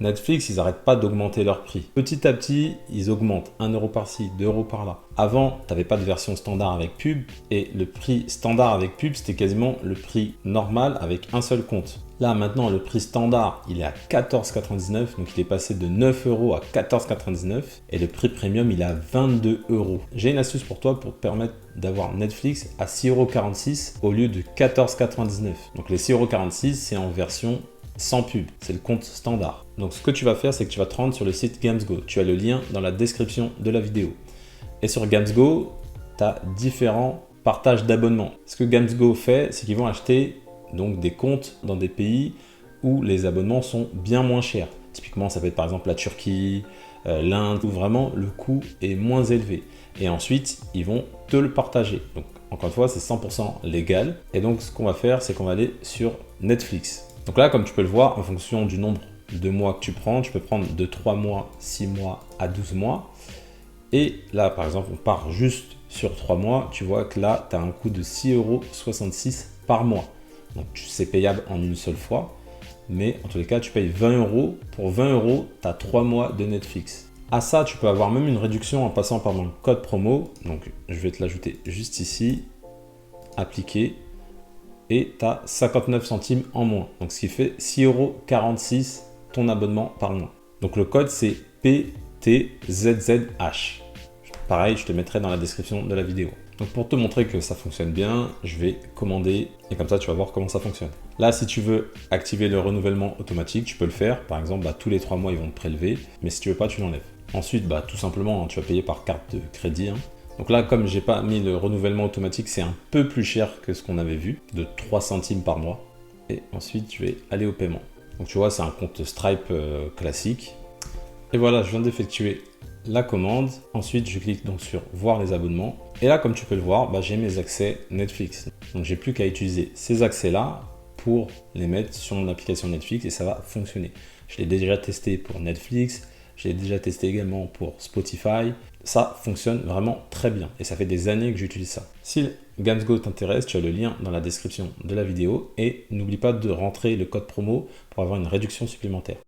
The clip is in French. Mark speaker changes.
Speaker 1: Netflix, ils n'arrêtent pas d'augmenter leur prix. Petit à petit, ils augmentent 1 euro par-ci, 2 euros par-là. Avant, tu n'avais pas de version standard avec pub et le prix standard avec pub, c'était quasiment le prix normal avec un seul compte. Là, maintenant, le prix standard, il est à 14,99 €, donc il est passé de 9 € à 14,99 € et le prix premium, il est à 22 €. J'ai une astuce pour toi pour te permettre d'avoir Netflix à 6,46 € au lieu de 14,99 €. Donc les 6,46 €, c'est en version sans pub, c'est le compte standard. Donc ce que tu vas faire, c'est que tu vas te rendre sur le site GamesGo. Tu as le lien dans la description de la vidéo. Et sur GamesGo, tu as différents partages d'abonnements. Ce que GamesGo fait, c'est qu'ils vont acheter donc des comptes dans des pays où les abonnements sont bien moins chers. Typiquement, ça peut être par exemple la Turquie, l'Inde, où vraiment le coût est moins élevé. Et ensuite, ils vont te le partager. Donc encore une fois, c'est 100% légal. Et donc ce qu'on va faire, c'est qu'on va aller sur Netflix. Donc là, comme tu peux le voir, en fonction du nombre de mois que tu prends, tu peux prendre de 3 mois, 6 mois à 12 mois. Et là, par exemple, on part juste sur 3 mois. Tu vois que là, tu as un coût de 6,66 € par mois. Donc c'est payable en une seule fois. Mais en tous les cas, tu payes 20 €. Pour 20 €, tu as 3 mois de Netflix. À ça, tu peux avoir même une réduction en passant par mon code promo. Donc je vais te l'ajouter juste ici. Appliquer. Et tu as 59 centimes en moins. Donc ce qui fait 6,46 € ton abonnement par mois. Donc le code c'est PTZZH. Pareil, je te mettrai dans la description de la vidéo. Donc pour te montrer que ça fonctionne bien, je vais commander et comme ça tu vas voir comment ça fonctionne. Là, si tu veux activer le renouvellement automatique, tu peux le faire. Par exemple, tous les 3 mois ils vont te prélever, mais si tu veux pas, tu l'enlèves. Ensuite, tout simplement, tu vas payer par carte de crédit. Donc là, comme j'ai pas mis le renouvellement automatique, c'est un peu plus cher que ce qu'on avait vu, de 3 centimes par mois. Et ensuite, je vais aller au paiement. Donc tu vois, c'est un compte Stripe classique. Et voilà, je viens d'effectuer la commande. Ensuite, je clique donc sur voir les abonnements. Et là, comme tu peux le voir, j'ai mes accès Netflix. Donc j'ai plus qu'à utiliser ces accès-là pour les mettre sur mon application Netflix et ça va fonctionner. Je l'ai déjà testé pour Netflix. Je l'ai déjà testé également pour Spotify. Ça fonctionne vraiment très bien et ça fait des années que j'utilise ça. Si GamesGo t'intéresse, tu as le lien dans la description de la vidéo et n'oublie pas de rentrer le code promo pour avoir une réduction supplémentaire.